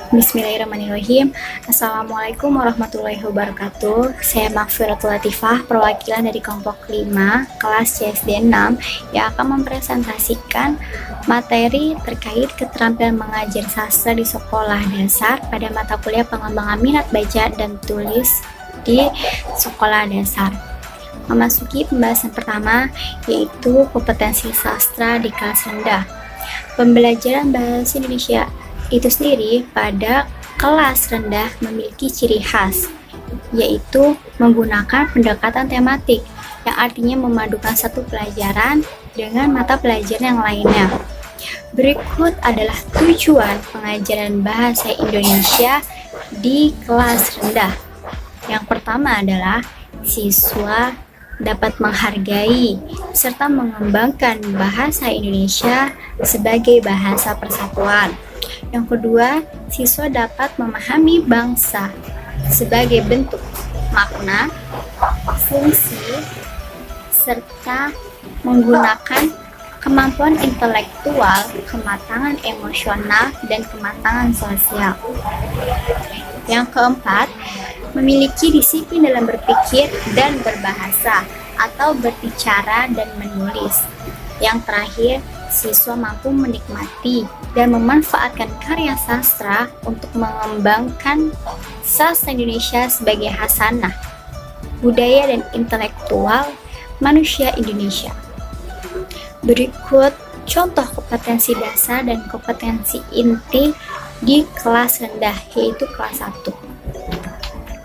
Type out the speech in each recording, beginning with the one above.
Bismillahirrahmanirrahim. Assalamualaikum warahmatullahi wabarakatuh. Saya Makfiratul Latifah, perwakilan dari kelompok 5 kelas CSD 6 yang akan mempresentasikan materi terkait keterampilan mengajar sastra di sekolah dasar pada mata kuliah pengembangan minat baca dan tulis di sekolah dasar. Memasuki pembahasan pertama, yaitu kompetensi sastra di kelas rendah. Pembelajaran bahasa Indonesia itu sendiri pada kelas rendah memiliki ciri khas, yaitu menggunakan pendekatan tematik yang artinya memadukan satu pelajaran dengan mata pelajaran yang lainnya. Berikut adalah tujuan pengajaran bahasa Indonesia di kelas rendah. Yang pertama adalah siswa dapat menghargai serta mengembangkan bahasa Indonesia sebagai bahasa persatuan. Yang kedua, siswa dapat memahami bangsa sebagai bentuk makna, fungsi, serta menggunakan kemampuan intelektual, kematangan emosional, dan kematangan sosial. Yang keempat, memiliki disiplin dalam berpikir dan berbahasa atau berbicara dan menulis. Yang terakhir, siswa mampu menikmati dan memanfaatkan karya sastra untuk mengembangkan sastra Indonesia sebagai hasanah, budaya dan intelektual manusia Indonesia. Berikut contoh kompetensi dasar dan kompetensi inti di kelas rendah, yaitu kelas 1.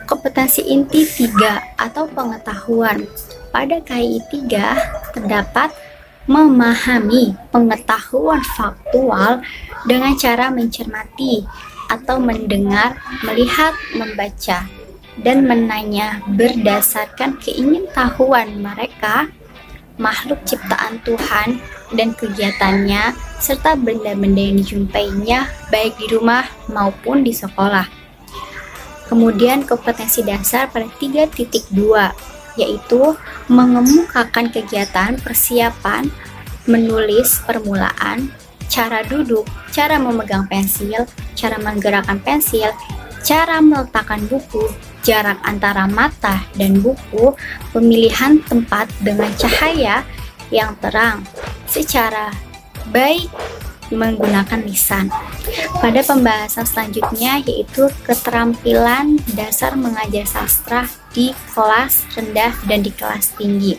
Kompetensi inti 3 atau pengetahuan. Pada KII 3 terdapat memahami pengetahuan faktual dengan cara mencermati atau mendengar, melihat, membaca, dan menanya berdasarkan keingintahuan mereka, makhluk ciptaan Tuhan dan kegiatannya, serta benda-benda yang dijumpainya baik di rumah maupun di sekolah. Kemudian kompetensi dasar pada 3.2, yaitu mengemukakan kegiatan persiapan, menulis permulaan, cara duduk, cara memegang pensil, cara menggerakkan pensil, cara meletakkan buku, jarak antara mata dan buku, pemilihan tempat dengan cahaya yang terang, secara baik menggunakan lisan. Pada pembahasan selanjutnya, yaitu keterampilan dasar mengajar sastra di kelas rendah dan di kelas tinggi.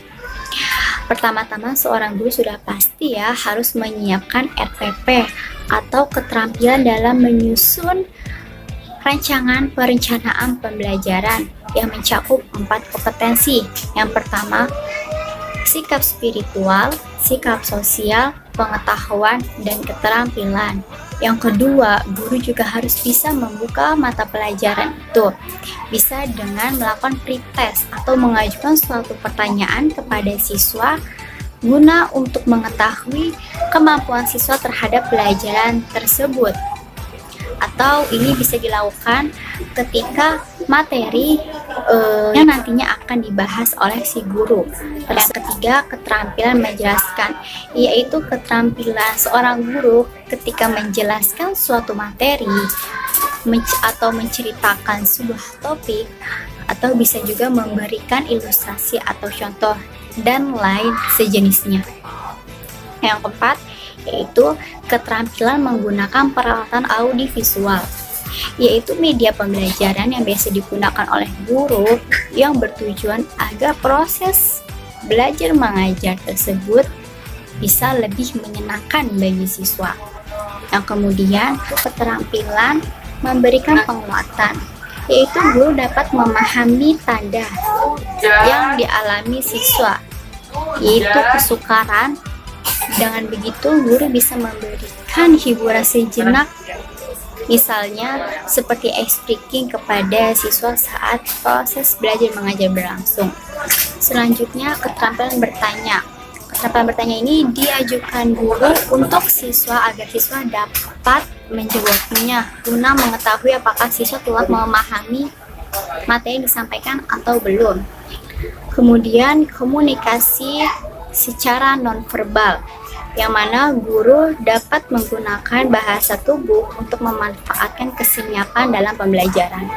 Pertama-tama, seorang guru sudah pasti harus menyiapkan RPP atau keterampilan dalam menyusun rancangan perencanaan pembelajaran yang mencakup 4 kompetensi. Yang pertama, sikap spiritual, sikap sosial, pengetahuan, dan keterampilan. Yang kedua, guru juga harus bisa membuka mata pelajaran itu. Bisa dengan melakukan pretest atau mengajukan suatu pertanyaan kepada siswa guna untuk mengetahui kemampuan siswa terhadap pelajaran tersebut. Atau ini bisa dilakukan ketika materi yang nantinya akan dibahas oleh si guru. Yang ketiga, keterampilan menjelaskan, yaitu keterampilan seorang guru ketika menjelaskan suatu materi atau menceritakan sebuah topik, atau bisa juga memberikan ilustrasi atau contoh dan lain sejenisnya. Yang keempat, yaitu keterampilan menggunakan peralatan audiovisual, yaitu media pembelajaran yang biasa digunakan oleh guru yang bertujuan agar proses belajar mengajar tersebut bisa lebih menyenangkan bagi siswa. Yang kemudian, keterampilan memberikan penguatan, yaitu guru dapat memahami tanda yang dialami siswa, yaitu kesukaran. Dengan begitu, guru bisa memberikan hiburan sejenak, misalnya seperti ice breaking kepada siswa saat proses belajar mengajar berlangsung. Selanjutnya, keterampilan bertanya. Keterampilan bertanya ini diajukan guru untuk siswa agar siswa dapat menjawabnya guna mengetahui apakah siswa telah memahami materi yang disampaikan atau belum. Kemudian, komunikasi secara nonverbal. yang mana guru dapat menggunakan bahasa tubuh untuk memanfaatkan kesenyapan dalam pembelajaran.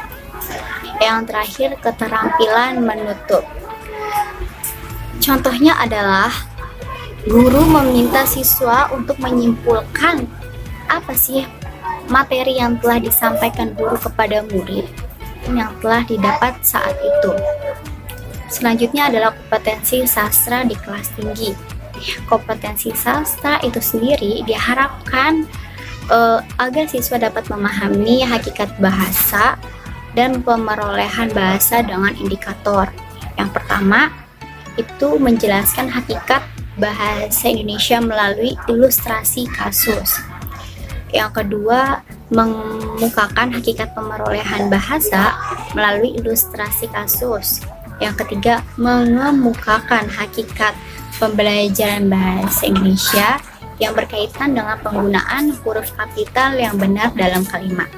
Yang terakhir, keterampilan menutup. Contohnya adalah guru meminta siswa untuk menyimpulkan apa sih materi yang telah disampaikan guru kepada murid yang telah didapat saat itu. Selanjutnya adalah kompetensi sastra di kelas tinggi. Kompetensi sastra itu sendiri diharapkan agar siswa dapat memahami hakikat bahasa dan pemerolehan bahasa dengan indikator. Yang pertama, itu menjelaskan hakikat bahasa Indonesia melalui ilustrasi kasus. Yang kedua, mengemukakan hakikat pemerolehan bahasa melalui ilustrasi kasus. Yang ketiga, mengemukakan hakikat pembelajaran bahasa Indonesia yang berkaitan dengan penggunaan huruf kapital yang benar dalam kalimat.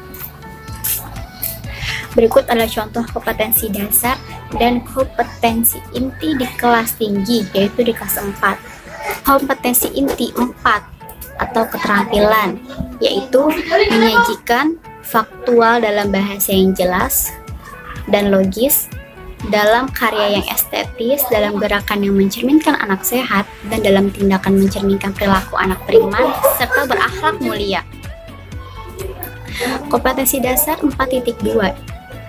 Berikut adalah contoh kompetensi dasar dan kompetensi inti di kelas tinggi, yaitu di kelas 4. Kompetensi inti 4 atau keterampilan, yaitu menyajikan faktual dalam bahasa yang jelas dan logis, dalam karya yang estetis, dalam gerakan yang mencerminkan anak sehat, dan dalam tindakan mencerminkan perilaku anak beriman, serta berakhlak mulia. Kompetensi dasar 4.2,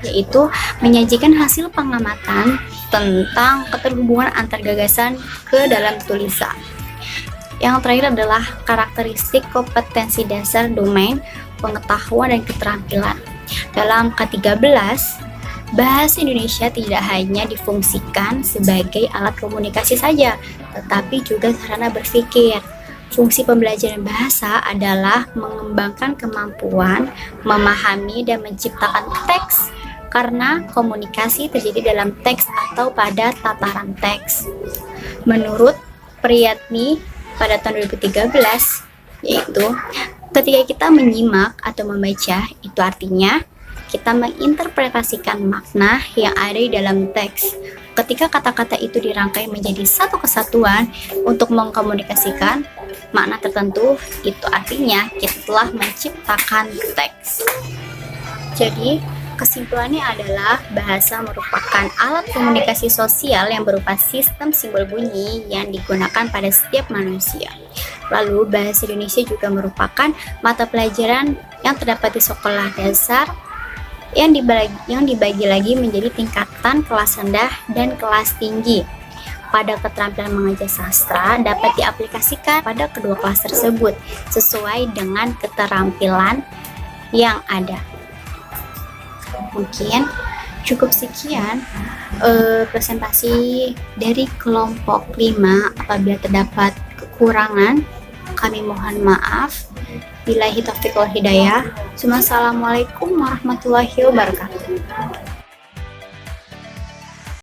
yaitu menyajikan hasil pengamatan tentang keterhubungan antar gagasan ke dalam tulisan. Yang terakhir adalah karakteristik kompetensi dasar domain pengetahuan dan keterampilan. Dalam K13, bahasa Indonesia tidak hanya difungsikan sebagai alat komunikasi saja, tetapi juga sarana berpikir. Fungsi pembelajaran bahasa adalah mengembangkan kemampuan memahami dan menciptakan teks, karena komunikasi terjadi dalam teks atau pada tataran teks. Menurut Priyatni pada tahun 2013, yaitu ketika kita menyimak atau membaca, itu artinya kita menginterpretasikan makna yang ada di dalam teks. Ketika kata-kata itu dirangkai menjadi satu kesatuan untuk mengkomunikasikan makna tertentu, itu artinya kita telah menciptakan teks. Jadi, kesimpulannya adalah bahasa merupakan alat komunikasi sosial yang berupa sistem simbol bunyi yang digunakan pada setiap manusia. Lalu, bahasa Indonesia juga merupakan mata pelajaran yang terdapat di sekolah dasar yang dibagi lagi menjadi tingkatan kelas rendah dan kelas tinggi. Pada keterampilan mengajar sastra dapat diaplikasikan pada kedua kelas tersebut sesuai dengan keterampilan yang ada. Mungkin cukup sekian presentasi dari kelompok 5. Apabila terdapat kekurangan, kami mohon maaf. Billahi taufiq wal hidayah. Assalamualaikum warahmatullahi wabarakatuh.